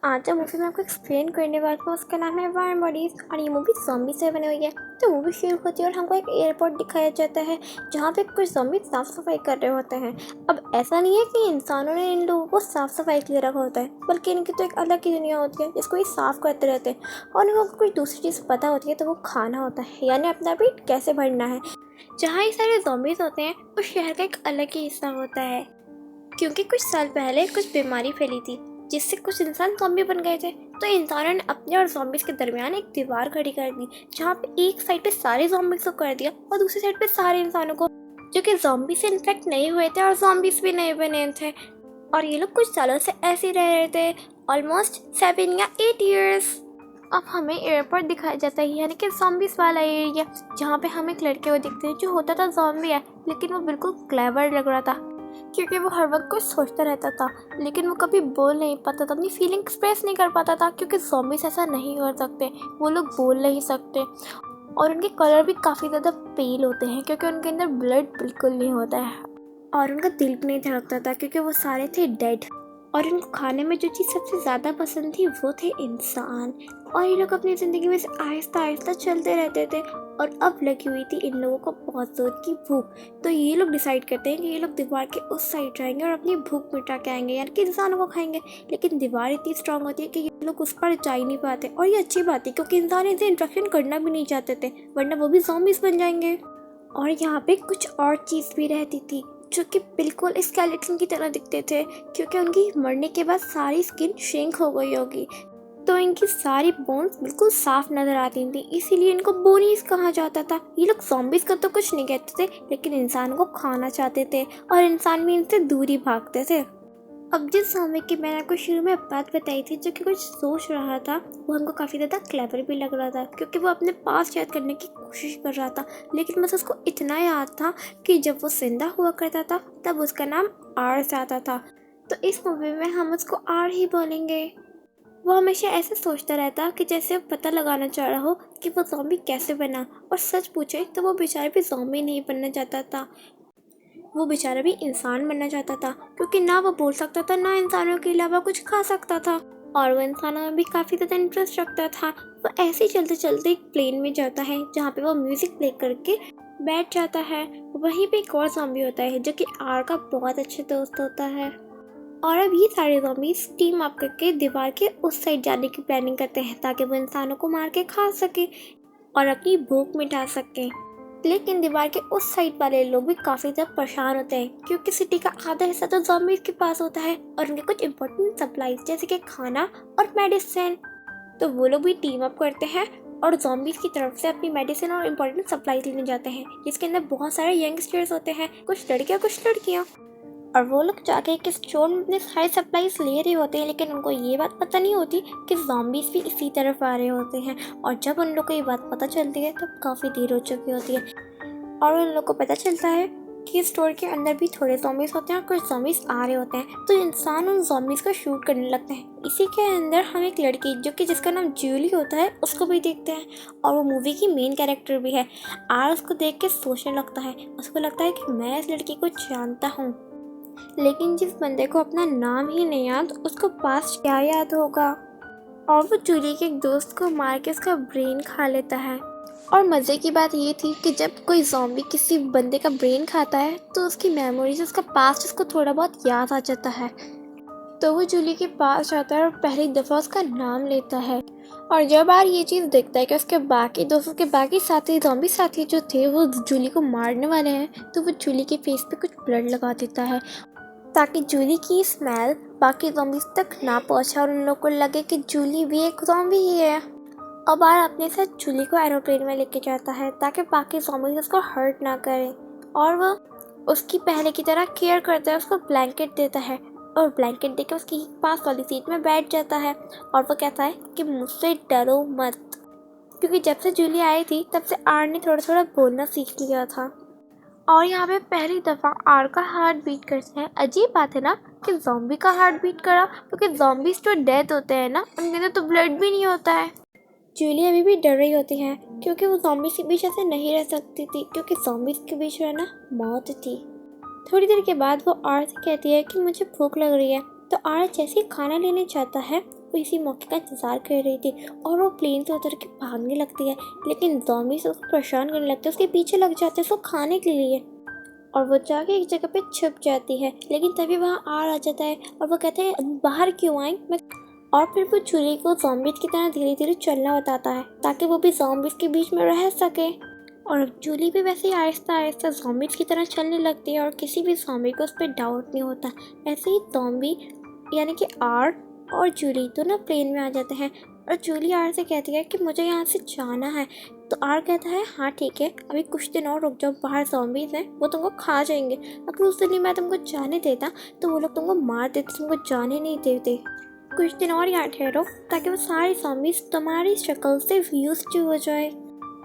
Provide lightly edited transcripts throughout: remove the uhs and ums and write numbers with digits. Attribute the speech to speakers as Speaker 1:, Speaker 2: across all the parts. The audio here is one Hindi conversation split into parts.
Speaker 1: आज जो मूवी मैं आपको एक्सप्लेन करने वाली हूँ उसका नाम है वार्म बॉडीज़ और ये मूवी ज़ॉम्बी से बनी हुई है। तो मूवी शुरू होती है और हमको एक एयरपोर्ट दिखाया जाता है जहाँ पे कुछ ज़ॉम्बी साफ़ सफाई कर रहे होते हैं। अब ऐसा नहीं है कि इंसानों ने इन लोगों को साफ़ सफाई के लिए रखा होता है, बल्कि इनकी तो एक अलग ही दुनिया होती है जिसको ये साफ़ करते रहते हैं और इनको कुछ दूसरी चीज़ पता होती है तो वो खाना होता है, यानी अपना पेट कैसे भरना है। जहाँ ये सारे ज़ॉम्बीज़ होते हैं उस शहर का एक अलग ही हिस्सा होता है, क्योंकि कुछ साल पहले कुछ बीमारी फैली थी जिससे कुछ इंसान ज़ॉम्बी बन गए थे। तो इंसानों ने अपने और ज़ॉम्बीज़ के दरमियान एक दीवार खड़ी कर दी जहाँ पे एक साइड पे सारे ज़ॉम्बीज़ को कर दिया और दूसरी साइड पे सारे इंसानों को, जो कि ज़ॉम्बी से इन्फेक्ट नहीं हुए थे और ज़ॉम्बीज़ भी नहीं बने थे। और ये लोग कुछ सालों से ऐसे ही रह रहे थे, ऑलमोस्ट 7 या 8 ईयर्स। अब हमें एयरपोर्ट दिखाया जाता है, यानी कि ज़ॉम्बीज़ वाला एरिया, जहाँ पे हम एक लड़के को देखते हैं जो होता था ज़ॉम्बी है, लेकिन वो बिल्कुल क्लेवर लग रहा था क्योंकि वो हर वक्त कुछ सोचता रहता था, लेकिन वो कभी बोल नहीं पाता था, अपनी फीलिंग एक्सप्रेस नहीं कर पाता था क्योंकि ज़ॉम्बीज़ ऐसा नहीं कर सकते, वो लोग बोल नहीं सकते। और उनके कलर भी काफ़ी ज़्यादा पेल होते हैं क्योंकि उनके अंदर ब्लड बिल्कुल नहीं होता है और उनका दिल भी नहीं धड़कता था क्योंकि वो सारे थे डेड। और इनको खाने में जो चीज़ सबसे ज़्यादा पसंद थी वो थे इंसान। और ये लोग अपनी ज़िंदगी में आहिस्ता आहिस्ता चलते रहते थे और अब लगी हुई थी इन लोगों को बहुत ज़ोर की भूख। तो ये लोग डिसाइड करते हैं कि ये लोग दीवार के उस साइड जाएंगे और अपनी भूख मिटा के आएंगे, यानी कि इंसानों को खाएंगे। लेकिन दीवार इतनी स्ट्रांग होती है कि ये लोग उस पर जा ही नहीं पाते और ये अच्छी बात है क्योंकि इंसान इनसे इंटरेक्शन करना भी नहीं चाहते थे, वरना वो भी ज़ॉम्बीज़ बन जाएंगे। और यहाँ पे कुछ और चीज़ भी रहती थी जो कि बिल्कुल स्केलेटन की तरह दिखते थे क्योंकि उनकी मरने के बाद सारी स्किन श्रिंक हो गई होगी, तो इनकी सारी बोन्स बिल्कुल साफ नजर आती थी, इसीलिए इनको बोनीज कहा जाता था। ये लोग ज़ॉम्बीज़ का तो कुछ नहीं कहते थे, लेकिन इंसान को खाना चाहते थे और इंसान भी इनसे दूरी भागते थे। अब जिस ज़ॉम्बी की मैंने आपको शुरू में बात बताई थी जो कि कुछ सोच रहा था, वो हमको काफ़ी ज़्यादा क्लेवर भी लग रहा था क्योंकि वो अपने पास याद करने की कोशिश कर रहा था, लेकिन बस उसको इतना याद था कि जब वो जिंदा हुआ करता था तब उसका नाम आर्स आता था। तो इस मूवी में हम उसको आर ही बोलेंगे। वो हमेशा ऐसे सोचता रहता कि जैसे वो पता लगाना चाह रहा हो कि वो ज़ॉम्बी कैसे बना, और सच पूछे तो वो बेचारा भी ज़ॉम्बी नहीं बनना चाहता था, वो बेचारा भी इंसान बनना चाहता था क्योंकि ना वो बोल सकता था ना इंसानों के अलावा कुछ खा सकता था, और वो इंसानों में भी काफ़ी ज़्यादा इंटरेस्ट रखता था। वो ऐसे ही चलते चलते एक प्लेन में जाता है जहाँ पे वो म्यूज़िक प्ले करके बैठ जाता है। वहीं पे एक और ज़ॉम्बी होता है जो कि आर का बहुत अच्छा दोस्त होता है। और अब ये सारे ज़ॉम्बीज़ टीम अप करके दीवार के उस साइड जाने की प्लानिंग करते हैं ताकि वो इंसानों को मार के खा सके और अपनी भूख मिटा सकें। लेकिन दीवार के उस साइड वाले लोग भी काफ़ी ज़्यादा परेशान होते हैं क्योंकि सिटी का आधा हिस्सा तो ज़ॉम्बीज़ के पास होता है और उनके कुछ इंपॉर्टेंट सप्लाईज जैसे कि खाना और मेडिसिन। तो वो लोग भी टीम अप करते हैं और ज़ॉम्बीज़ की तरफ से अपनी मेडिसिन और इंपॉर्टेंट सप्लाईज लेने जाते हैं, जिसके अंदर बहुत सारे यंगस्टर्स होते हैं, कुछ लड़कियाँ कुछ लड़कियाँ। और वो लोग जाके एक स्टोर में अपने सारे सप्लाईज ले रहे होते हैं, लेकिन उनको ये बात पता नहीं होती कि ज़ॉम्बीज़ भी इसी तरफ आ रहे होते हैं। और जब उन लोग को ये बात पता चलती है तब काफ़ी देर हो चुकी होती है और उन लोग को पता चलता है कि स्टोर के अंदर भी थोड़े ज़ॉम्बीज़ होते हैं और कुछ ज़ॉम्बीज़ आ रहे होते हैं। तो इंसान उन ज़ॉम्बीज़ को शूट करने लगते हैं। इसी के अंदर हम एक लड़की जो कि जिसका नाम जूली होता है उसको भी देखते हैं, और वो मूवी की मेन कैरेक्टर भी है। आर उसको देख के सोचने लगता है, उसको लगता है कि मैं इस लड़की को जानता हूँ, लेकिन जिस बंदे को अपना नाम ही नहीं याद उसको पास्ट क्या याद होगा। और वो जूली के एक दोस्त को मार के उसका ब्रेन खा लेता है। और मज़े की बात ये थी कि जब कोई ज़ॉम्बी किसी बंदे का ब्रेन खाता है तो उसकी मेमोरीज, उसका पास्ट उसको थोड़ा बहुत याद आ जाता है। तो वो जूली के पास जाता है और पहली दफ़ा उसका नाम लेता है। और जब बार ये चीज़ देखता है कि उसके बाकी दोस्तों के बाकी साथी ज़ॉम्बी साथी जो थे वो जूली को मारने वाले हैं, तो वो जूली के फेस पे कुछ ब्लड लगा देता है ताकि जूली की स्मेल बाकी ज़ॉम्बीज़ तक ना पहुंचे और उन लोग को लगे कि जूली भी एक ज़ॉम्बी ही है। अब आर अपने साथ जूली को एरोप्लेन में लेके जाता है ताकि बाकी ज़ॉम्बीज़ उसको हर्ट ना करें, और वो उसकी पहले की तरह केयर करता है, उसको ब्लैंकेट देता है और ब्लैंकेट देकर उसकी पास वाली सीट में बैठ जाता है। और वो कहता है कि मुझसे डरो मत, क्योंकि जब से जूली आई थी तब से आर ने थोड़ा थोड़ा बोलना सीख लिया था। और यहाँ पे पहली दफ़ा आर का हार्ट बीट करता है। अजीब बात है ना कि ज़ॉम्बी का हार्ट बीट करा, क्योंकि ज़ॉम्बीज़ तो डेथ होते हैं ना, उनके अंदर तो ब्लड भी नहीं होता है। जूली अभी भी डर रही होती है क्योंकि वो ज़ॉम्बीज़ के बीच ऐसे नहीं रह सकती थी, क्योंकि ज़ॉम्बीज़ के बीच रहना मौत थी। थोड़ी देर के बाद वो आर से कहती है कि मुझे भूख लग रही है, तो आर जैसे ही खाना लेने जाता है वो इसी मौके का इंतज़ार कर रही थी और वो प्लेन से उतर के भागने लगती है, लेकिन ज़ॉम्बीज़ उसको परेशान करने लगते हैं, उसके पीछे लग जाते हैं उसको खाने के लिए और वो जाके एक जगह पे छुप जाती है। लेकिन तभी वहाँ आर आ जाता है और वो कहते हैं बाहर क्यों आए मैं। और फिर वो जूली को ज़ॉम्बीज़ की तरह धीरे धीरे चलना बताता है ताकि वो भी ज़ॉम्बीज़ के बीच में रह सके। और अब जूली भी वैसे ही आहिस्ता आहिस्ता ज़ॉम्बीज़ की तरह चलने लगती है और किसी भी ज़ॉम्बी को उस पर डाउट नहीं होता। ऐसे ही ज़ॉम्बी यानी कि आर और जूली दोनों प्लेन में आ जाते हैं और जूली आर से कहती है कि मुझे यहाँ से जाना है। तो आर कहता है हाँ ठीक है, अभी कुछ दिन और रुक जाओ, बाहर ज़ॉम्बीज़ हैं वो तुमको खा जाएंगे। अगर उस दिन ही मैं तुमको जाने देता तो वो लोग तुमको मार देते, तुमको जाने नहीं देते। कुछ दिन और यहाँ ठहरो ताकि वो सारी ज़ॉम्बीज़ तुम्हारी शक्ल से यूज्ड टू हो जाए।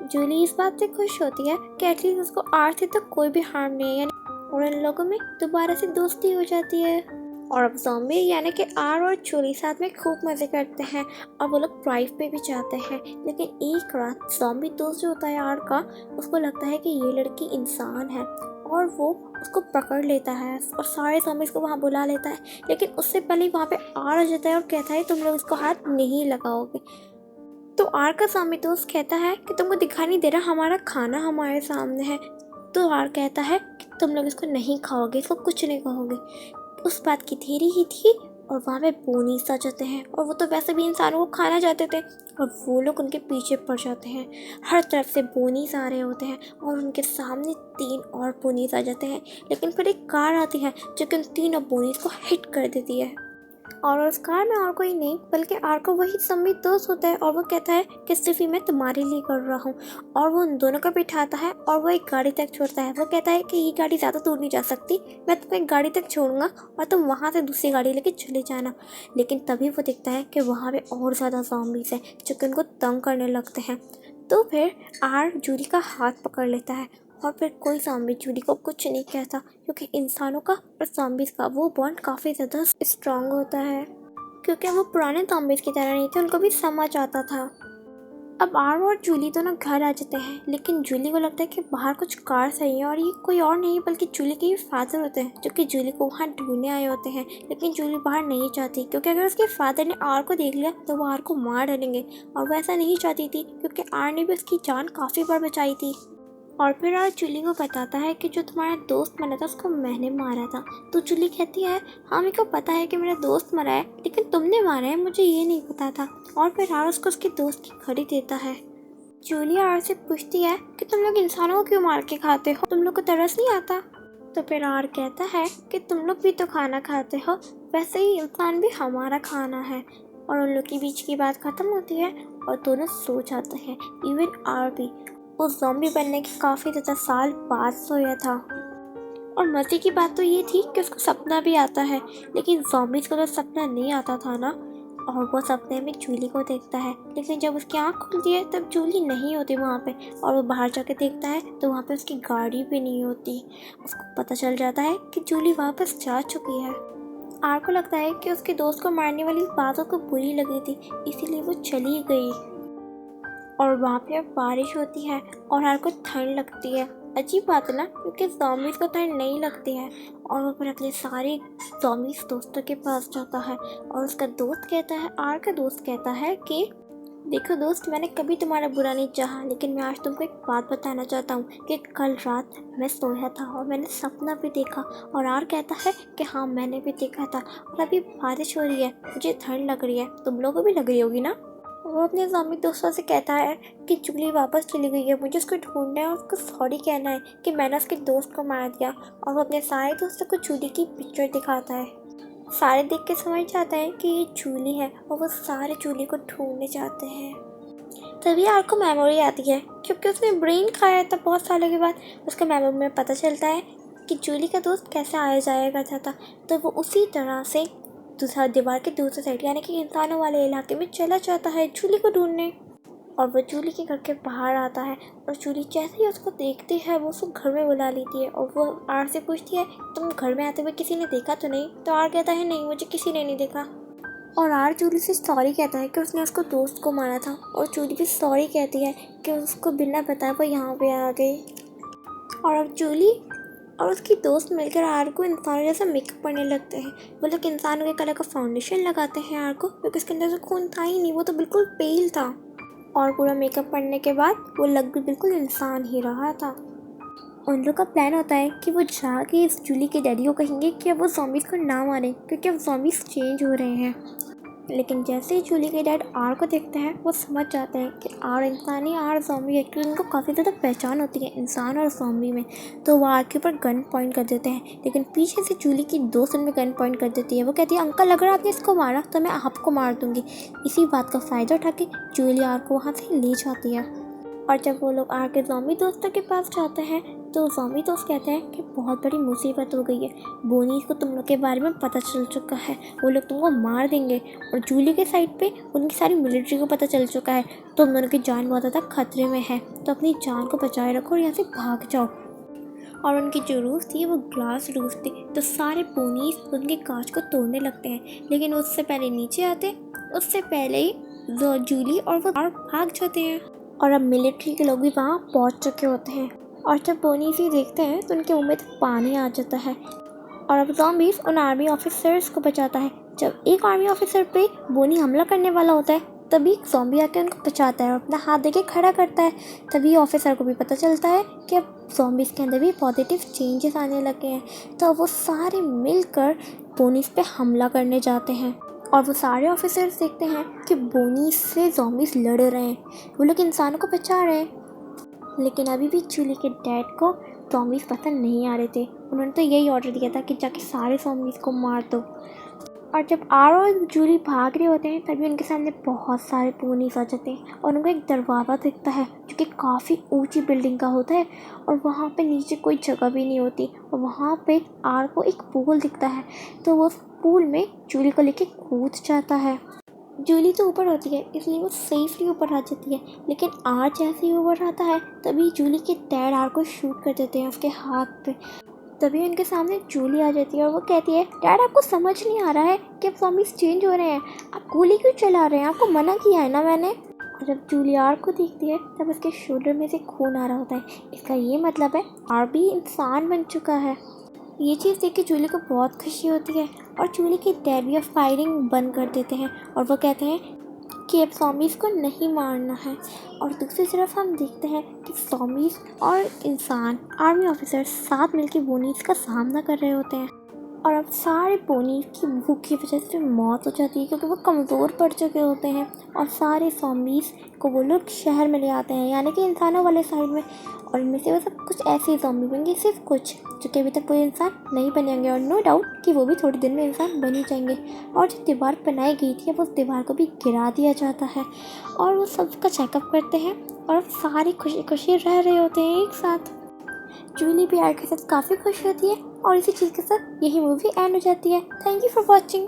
Speaker 1: जूली इस बात से खुश होती है कि एटलीस्ट उसको आर से तो कोई भी हार्म नहीं है और इन लोगों में दोबारा से दोस्ती हो जाती है। और अब ज़ॉम्बी यानी कि आर और जूली साथ में खूब मज़े करते हैं और वो लोग ड्राइव पे भी जाते हैं। लेकिन एक रात ज़ॉम्बी दोस्त जो होता है आर का, उसको लगता है कि ये लड़की इंसान है और वो उसको पकड़ लेता है और सारे ज़ॉम्बीज़ को वहाँ बुला लेता है। लेकिन उससे पहले वहाँ पे आर आ जाता है और कहता है तुम लोग इसको हाथ नहीं लगाओगे। तो आर का ज़ॉम्बी दोस्त कहता है कि तुमको दिखाई नहीं दे रहा हमारा खाना हमारे सामने है। तो आर कहता है कि तुम लोग इसको नहीं खाओगे, इसको कुछ नहीं कहोगे। उस बात की देरी ही थी और वहाँ पे बोनीस आ जाते हैं और वो तो वैसे भी इंसानों को खाना चाहते थे और वो लोग उनके पीछे पड़ जाते हैं। हर तरफ से बोनीस आ रहे होते हैं और उनके सामने 3 और बोनीस आ जाते हैं। लेकिन फिर एक कार आती है जो कि उन 3 बोनीस को हिट कर देती है और उस कार में और कोई नहीं बल्कि आर को वही ज़ॉम्बी दोस्त होता है और वो कहता है कि सिर्फ ही मैं तुम्हारे लिए कर रहा हूँ। और वो उन दोनों को बिठाता है और वो एक गाड़ी तक छोड़ता है। वो कहता है कि ये गाड़ी ज़्यादा दूर नहीं जा सकती, मैं तुम्हें एक गाड़ी तक छोड़ूंगा और तुम वहाँ से दूसरी गाड़ी लेके चले जाना। लेकिन तभी वो देखता है कि वहाँ पे और ज़्यादा ज़ॉम्बीज़ हैं जो कि उनको तंग करने लगते हैं। तो फिर आर जूली का हाथ पकड़ लेता है और फिर कोई ज़ॉम्बी जूली को कुछ नहीं कहता क्योंकि इंसानों का और ज़ॉम्बीज़ का वो बॉन्ड काफ़ी ज़्यादा स्ट्रांग होता है। क्योंकि वो पुराने ज़ॉम्बीज़ की तरह नहीं थे, उनको भी समझ आता था। अब आर और जूली दोनों घर आ जाते हैं, लेकिन जूली को लगता है कि बाहर कुछ कार सही है और ये कोई और नहीं बल्कि जूली के फादर होते हैं जो कि जूली को वहाँ ढूंढने आए होते हैं। लेकिन जूली बाहर नहीं चाहती क्योंकि अगर उसके फादर ने आर को देख लिया तो वो आर को मार डालेंगे और वो ऐसा नहीं चाहती थी क्योंकि आर ने भी उसकी जान काफ़ी बार बचाई थी। और फिर आर जूली को बताता है कि जो तुम्हारा दोस्त मरा था उसको मैंने मारा था। तो जूली कहती है हाँ मेरे को पता है कि मेरा दोस्त मरा है, लेकिन तुमने मारा है मुझे ये नहीं पता था। और फिर आर उसको उसके दोस्त की घड़ी देता है। जूली आर से पूछती है कि तुम लोग इंसानों को क्यों मार के खाते हो, तुम लोग को तरस नहीं आता। तो फिर आर कहता है कि तुम लोग भी तो खाना खाते हो, वैसे ही इंसान भी हमारा खाना है। और उन लोग के बीच की बात ख़त्म होती है और दोनों सो जाते हैं। इवन आर भी उस ज़ॉम्बी बनने के काफ़ी ज़्यादा साल बाद सोया था। और मज़े की बात तो ये थी कि उसको सपना भी आता है, लेकिन ज़ॉम्बीज़ को तो सपना नहीं आता था ना। और वो सपने में जूली को देखता है, लेकिन जब उसकी आँख खुलती है तब जूली नहीं होती वहाँ पे और वो बाहर जाके देखता है तो वहाँ पे उसकी गाड़ी भी नहीं होती। उसको पता चल जाता है कि जूली वापस जा चुकी है। आर को लगता है कि उसके दोस्त को मारने वाली बातों को बुरी लगी थी, इसीलिए वो चली गई। और वहाँ पे अब बारिश होती है और आर को ठंड लगती है। अजीब बात है ना, क्योंकि ज़ॉम्बीज़ को ठंड नहीं लगती है। और वो फिर अपने सारे ज़ॉम्बीज़ दोस्तों के पास जाता है और उसका दोस्त कहता है, आर का दोस्त कहता है कि देखो दोस्त, मैंने कभी तुम्हारा बुरा नहीं चाहा, लेकिन मैं आज तुमको एक बात बताना चाहता हूँ कि कल रात मैं सोया था और मैंने सपना भी देखा। और आर कहता है कि हाँ मैंने भी देखा था और अभी बारिश हो रही है, मुझे ठंड लग रही है, तुम लोगों को भी लग रही होगी ना। वो अपने ज़ॉम्बी दोस्तों से कहता है कि जूली वापस चली गई है, मुझे उसको ढूंढना है और उसको सॉरी कहना है कि मैंने उसके दोस्त को मार दिया। और वो अपने सारे दोस्तों को जूली की पिक्चर दिखाता है। सारे देख के समझ जाते हैं कि ये जूली है और वो सारे जूली को ढूंढने जाते हैं। तभी आर को मेमोरी आती है क्योंकि उसने ब्रेन खाया था बहुत सालों के बाद। उसको मेमोरी में पता चलता है कि जूली का दोस्त कैसे आया जाया करता था। तो वो उसी तरह से दूसरा दीवार के दूसरे साइड यानी कि इंसानों वाले इलाके में चला जाता है जूली को ढूंढने। और वो जूली के घर के बाहर आता है और जूली जैसे ही उसको देखती है वो उसको घर में बुला लेती है। और वो आर से पूछती है तुम घर में आते हुए किसी ने देखा तो नहीं। तो आर कहता है नहीं, मुझे किसी ने नहीं देखा। और आर जूली से सॉरी कहता है कि उसने उसको दोस्त को मारा था और जूली भी सॉरी कहती है कि उसको बिना बताए वो यहाँ पे आ गई। और अब जूली और उसकी दोस्त मिलकर आर को इंसानों जैसा मेकअप करने लगते हैं। वो लोग इंसानों के कलर का फाउंडेशन लगाते हैं आर को, क्योंकि उसके अंदर तो खून था ही नहीं, वो तो बिल्कुल पेल था। और पूरा मेकअप करने के बाद वो लग भी बिल्कुल इंसान ही रहा था। उन लोग का प्लान होता है कि वो जाके इस जूली के डैडी को कहेंगे कि अब वो ज़ॉम्बीज़ को ना मारें, क्योंकि अब ज़ॉम्बीज़ चेंज हो रहे हैं। लेकिन जैसे ही जूली के डैड आर को देखते हैं, वो समझ जाते हैं कि आर इंसान ही आर ज़ॉम्बी है, क्योंकि उनको काफ़ी ज़्यादा पहचान होती है इंसान और ज़ॉम्बी में। तो वो आर के ऊपर गन पॉइंट कर देते हैं, लेकिन पीछे से जूली की दोस्त उनमें गन पॉइंट कर देती है। वो कहती है, अंकल अगर आपने इसको मारा तो मैं आपको मार दूँगी। इसी बात का फ़ायदा उठा के जूली आर को वहाँ से ले जाती है। और जब वो लोग आर के ज़ॉम्बी दोस्तों के पास जाते हैं, तो ज़ॉम्बी दोस्त कहते हैं कि बहुत बड़ी मुसीबत हो गई है, बोनीज़ को तुम लोग के बारे में पता चल चुका है, वो लोग तुमको मार देंगे। और जूली के साइड पे उनकी सारी मिलिट्री को पता चल चुका है, तो उन दोनों की जान बहुत ज़्यादा खतरे में है, तो अपनी जान को बचाए रखो और यहाँ से भाग जाओ। और उनकी जो रूफ थी वो ग्लास रूफ थी, तो सारे पोनीज उनके कांच को तोड़ने लगते हैं, लेकिन उससे पहले नीचे आते, उससे पहले ही जूली और वो भाग जाते हैं। और अब मिलिट्री के लोग भी वहाँ पहुँच चुके होते हैं। और जब पोनीज ये देखते हैं तो उनके मुँह में तो पानी आ जाता है। और अब ज़ॉम्बीज़ उन आर्मी ऑफिसर्स को बचाता है। जब एक आर्मी ऑफिसर पे बोनी हमला करने वाला होता है, तभी एक ज़ॉम्बी आके उनको बचाता है और अपना हाथ देके खड़ा करता है। तभी ऑफिसर को भी पता चलता है कि अब ज़ॉम्बीज़ के अंदर भी पॉजिटिव चेंजेस आने लगे हैं। तो वो सारे मिलकर बोनीज़ पे हमला करने जाते हैं। और वो सारे ऑफिसर्स देखते हैं कि बोनीज़ से ज़ॉम्बीज़ लड़ रहे हैं, वो लोग इंसानों को बचा रहे हैं। लेकिन अभी भी जूली के डैड को ज़ॉम्बीज़ पसंद नहीं आ रहे थे। उन्होंने तो यही ऑर्डर दिया था कि जाके सारे ज़ॉम्बीज़ को मार दो। और जब आर और जूली भाग रहे होते हैं, तभी उनके सामने बहुत सारे पोनीज आ जाते हैं और उनको एक दरवाज़ा दिखता है जो कि काफ़ी ऊंची बिल्डिंग का होता है, और वहाँ पे नीचे कोई जगह भी नहीं होती। और वहाँ पे आर को एक पूल दिखता है, तो वो पूल में जूली को लेके कूद जाता है। जूली तो ऊपर होती है, इसलिए वो सेफली ऊपर आ जाती है, लेकिन आर जैसे ही ऊपर आता है तभी जूली के डैड आर को शूट कर देते हैं उसके हाथ पे। तभी उनके सामने जूली आ जाती है और वो कहती है, डैड आपको समझ नहीं आ रहा है कि अब ज़ॉम्बीज़ चेंज हो रहे हैं, आप गोली क्यों चला रहे हैं, आपको मना किया है ना मैंने। और जब जूली आर को देखती है तब उसके शोल्डर में से खून आ रहा होता है। इसका ये मतलब है आर भी इंसान बन चुका है। ये चीज़ देख के जूली को बहुत खुशी होती है और जूली के डैड भी फायरिंग बंद कर देते हैं और वो कहते हैं कि अब ज़ॉम्बीज़ को नहीं मारना है। और दूसरी तरफ हम देखते हैं कि ज़ॉम्बीज़ और इंसान आर्मी ऑफिसर साथ मिलकर बोनीज़ का सामना कर रहे होते हैं। और अब सारे पोनीज की भूख की वजह से मौत हो जाती है, क्योंकि वो कमज़ोर पड़ चुके होते हैं। और सारे ज़ॉम्बीज़ को वो लोग शहर में ले आते हैं, यानी कि इंसानों वाले साइड में। और इनमें से वो सब कुछ ऐसे ज़ॉम्बी बनेंगे, सिर्फ कुछ जो कि अभी तक कोई इंसान नहीं बने होंगे, और नो डाउट कि वो भी थोड़ी देर में इंसान बन ही जाएंगे। और जो दीवार बनाई गई थी अब उस दीवार को भी गिरा दिया जाता है और वो सबका चेकअप करते हैं और अब सारी खुशी खुशी रह रहे होते हैं एक साथ। जूली भी आर के साथ काफ़ी खुश होती है और इसी चीज़ के साथ यही मूवी एंड हो जाती है। Thank you for watching.